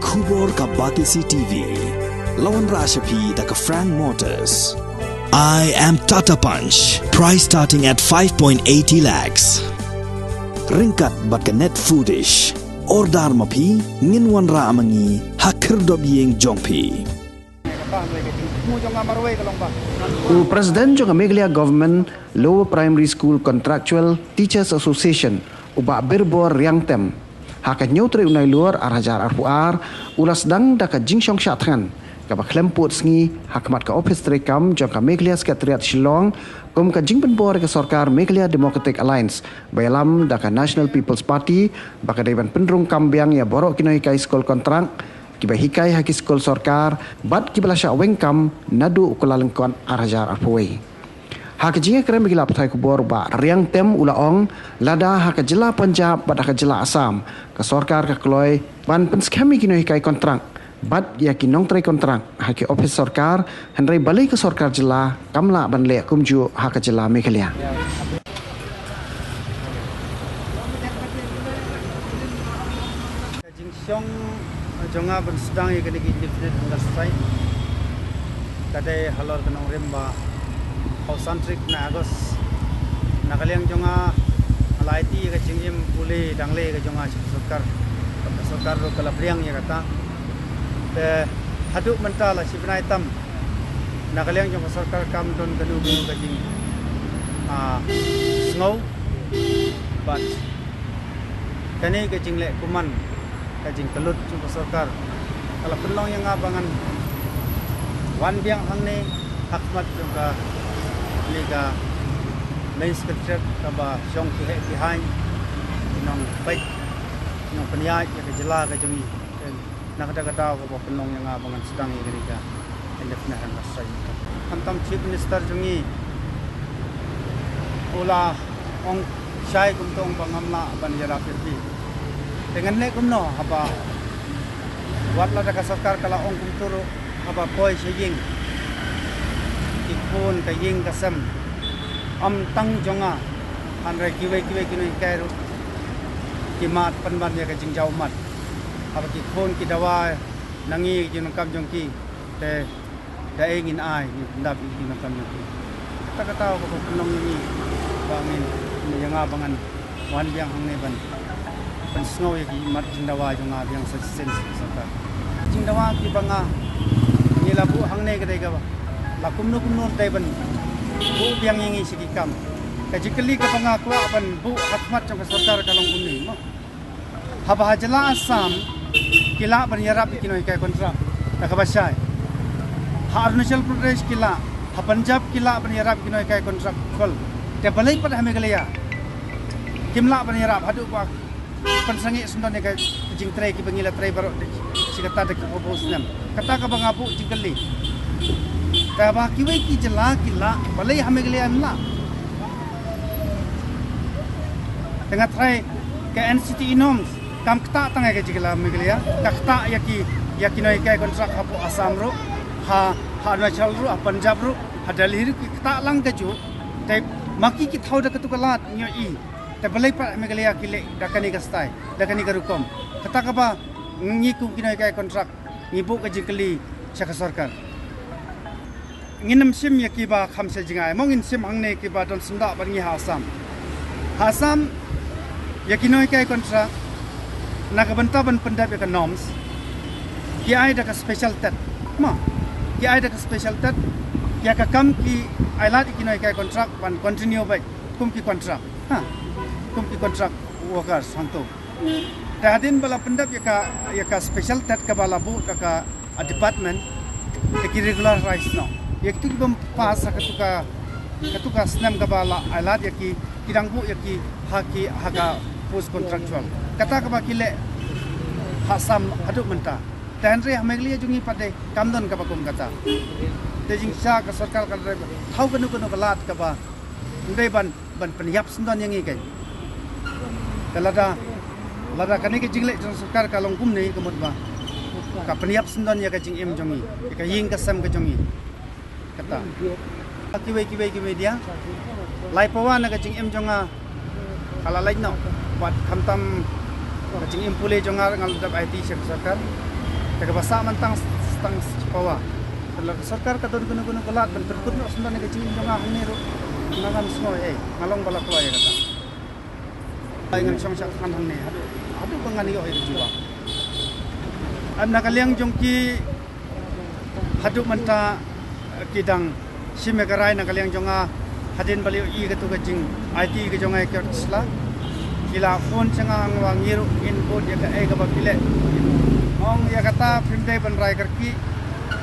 Kubor ka Batisi TV. Lawan Rashapi da ka Frank Motors. I am Tata Punch. Price starting at 5.80 lakhs. Ringkat bat ka Net Foodish. Ordar mapi nginwan ra amangi hakir dobyeng jongpi. Presiden juga Meghalaya Government Lower Primary School Contractual Teachers Association ubah berbor riang tem. Hakat nyutre unai luar arajar arpuar ulas dang daka jingsong syathan kaba klemput sengi hakmat ka office rekam jangka Meghalaya Sekretariat Shillong kum ka jingpen bor ke Sarkar Meghalaya Democratic Alliance bayalam daka National People's Party baka dewan pendrung kambiang ya borok kinoi kai skol kontrak kiba hikai haki skol Sarkar bat kibala sya wengkam nadu ukulalengkon arajar arpuai. Hak jinga keren bagi lapai kubor ba riang tem ulaong lada hak jela Punjab bat hak jela Assam ke Sarkar ke Kloi ban penskami kino hikai kontrak bat ya kinong trai kontrak hak office Sarkar henry balik ke Sarkar jela kamla ban le kumju hak jela Meghalaya. Jingsong jonga ban sedang ya kini definite industry kadai halor kenong remba Hausantrik na agos nakaliang jonga alaiti ka jingim puli dangle ka jonga Sarkar ro kalabriang ya kata haduk mentala si benai tam nakaliang jonga Sarkar kam don kanu ka jing snow but kani ka jingle kuman ka jing kelut jonga Sarkar kalau pelong yang abangan wan biang hangne hakmat jonga liga main sekretariat kaba syong ki behind nong baik nong peniai ke jela ke jemi nak kata ko penong yang abangan sedang ini liga independent rasai hantam chief minister jungi ola ong syai kumtong bangamla ban jara pirpi dengan ne kumno apa watla da Sarkar kala ong kumturu apa poi sejing ikun kaying kasam tang jonga hanre kiwe kini kairu kimat panban ya kajing jauh mat apa ikun kidawa nangi jinong kam jongki te daengin ai ndap jinong kam jongki kata ko penong ni bangin yang abangan wan biang hangne ban snow ya ki mat jindawa jonga biang sen saka jindawa ki banga ni labu hangne kadai ka ba lakum no daiban bu biang yang isi kam kajikali ka pangakwa ban bu hakmat jong Sarkar kalong kuni haba hajala Assam kila ban yarap kinoi kai kontrak takabasai ha Arunachal Pradesh kila ha Punjab kila ban yarap kinoi kai kontrak kol te balai pada Meghalaya kimla ban yarap hadu ba pensangi sundon ne kai jing trai ki bangila trai baro sikata de proposal kata ka bangabu jikali kaba kiwe ki jela kila balai Meghalaya amla tengah try ke NCT Inoms kam kta tangay ke jikala Meghalaya kakta yaki noi kai kontrak hapu Assam ro ha Arunachal ro Punjab ro ha Delhi ro kta lang ke ju te maki ki thau da katukalat nyo i te balai pa Meghalaya kile dakani ka stai dakani ka rukom kata ka ba ngi ku kinoi kai kontrak ngibu ke jikali Shaka Sarkar nginam sim yakiba khamse jingai mongin sim hangne kiba don sunda bangi Assam yakinoi kai kontra nakabanta ban pendap ya norms ki ai da special tat ma ki ai da special tat ya ka kam ki ailat ikinoi kai kontrak ban continue bai kum ki kontrak workers hanto tadin bala pendap ya ka special tat ka bala bu ka department ki regular rights no yakti bam pas katuka snam kabala alat yaki kirangbu yaki haka post contractual kata ka bakile hasam aduk menta tanre Meghalaya jungi pade kamdon ka bakum kata tejing sa ka Sarkar ka thau kanu kalat ka ba ndai ban penyap sendon yang kai lada kani ke jingle Sarkar ka longkum nei kemut ba ka penyap sendon ya ka jing em jongi ka ying ka sam ka jongi kata kiwe dia lai pawan na kacing em jonga kala lai no wat khamtam kacing em pule jonga ngal dap IT Shaka Sarkar Taga basa mentang stang pawa. Kalau sarkar kadon guna kelat ben terkut no sundan ke jing jong hang ni ro. Nangan semua ngalong bala keluar ya kata. Dengan song sak kan hang ni. Aduh pengan yo jiwa. Am nakaliang jongki haduk menta kidang simekarai nakaliang jonga hadin baliu I ketu kejing IT ke jonga ke sla kila phone changa wangiru input ya ka ka bapile ong ya kata printe benrai kerki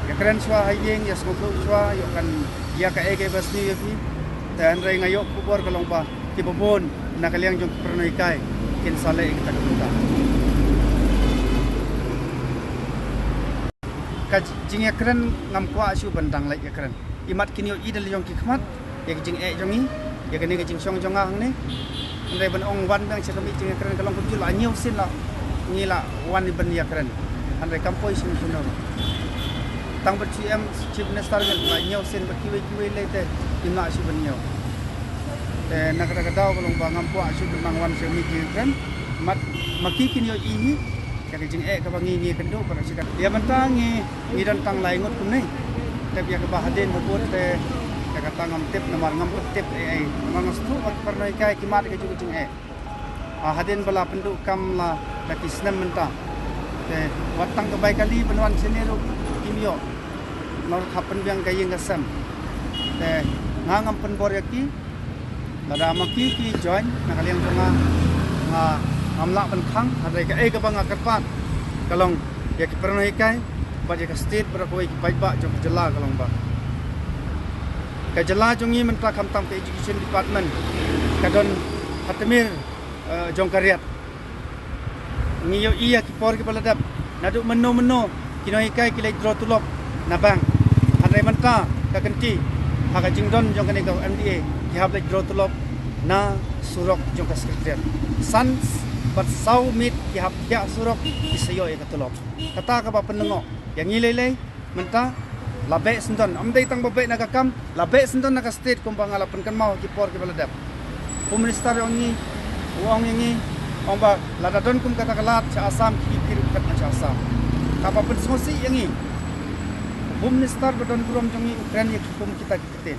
ya keren swa hayeng ya smoko swa yo kan ya ka ke basni ya pi dan rai ngayo kubor kalongpa kibobon nakaliang jong pernoikai kin sale kita kita jing ekran ngam kwa asu bentang lai ekran imat kinyo idal jong kikmat ya jing jongi ya kene jing song jonga hang ne ndai ban ong wan bang chakami jing ekran kalong kujul anyo sin la ngila wan ban ya ekran andai kampoi sin suno tang ber CM chief minister ngel anyo sin ba kiwe le te imna asu ban nyo te nakada kadau kalong ba ngam kwa asu bentang wan semi jing ekran mat maki kinyo I kaya jing ka bangi kendo para sikat dia mentangi dan tang lai ngot kun nei tep ya ka hadin bubur te ka tangam tip namar ngam tip mangastu parnai kai kimat ke jing hadin bala penduk kam la kisnem menta te watang ke bai kali benwan senero kimyo nor khapen biang kayeng gasam te ngangam penbor yaki lada maki ki join nakaliang jonga amla penkhang hadai ka ka bang akarpat kalong ya ki pernah ikai ba ya ka state berakoi ki baiba jong jela kalong ba ka jela jongi menta kamtam ke education department kadon hatemir jong karyat ngiyo iya ki por ki baladap nadu meno kino ikai ki lai draw tulop nabang hadai menta ka kenti haka jingdon jong kane ka MDA ki hab lai draw tulop na surok jong ka sekretariat sans but sau mit ki hap ya surok isayo e katulop kata ka ba penengo yang ngilele menta labe sendon amdai tang babe nakakam labe sendon naka state kumbang alapan kan mau ki por ki baladap minister ongi uang ini omba ladadon kum kata kalat cha asam ki kirip kat cha asam ka ba pen sosi yangi minister badon kurom jongi ukraine ki kum kita kiten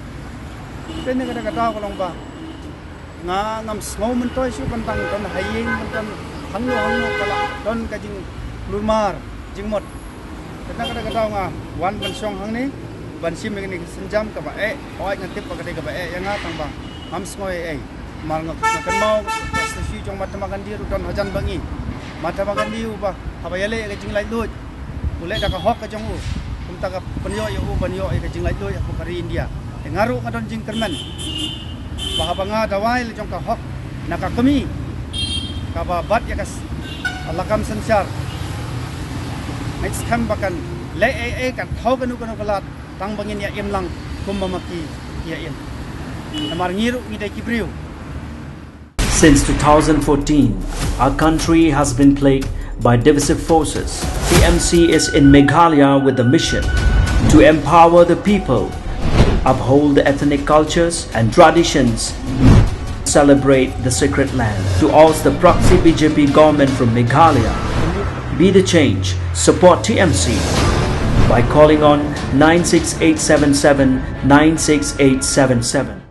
tene kada kata kolong ba nga ngam smau mentoy su pantang don hayeng menton hangno kala don kajing lumar jingmot kadang kadang nga wan ban song hang ni ban sim ni senjam ka ba oi ngatip pa ka ba yang tang ba ngam smoi mal kan mau stasi jong mata makan dia don hajan bangi mata makan dia ba habayale ka jing lai lut boleh da ka hok ka jong u kum ta ka penyo yo u banyo ka jing lai lut aku kari India ngaru ngadon jing kerman bahabanga dawai jong ka hok nakakami ka babat ya kas alakam sensar next kam bakan le kan thau kanu kalat tang bangin ya imlang kumbamaki ya in namar ngiru ngidai kibriu. Since 2014 our country has been plagued by divisive forces. TMC is in Meghalaya with the mission to empower the people, uphold the ethnic cultures and traditions, celebrate the sacred land. To oust the proxy BJP government from Meghalaya, be the change, support TMC by calling on 96877 96877.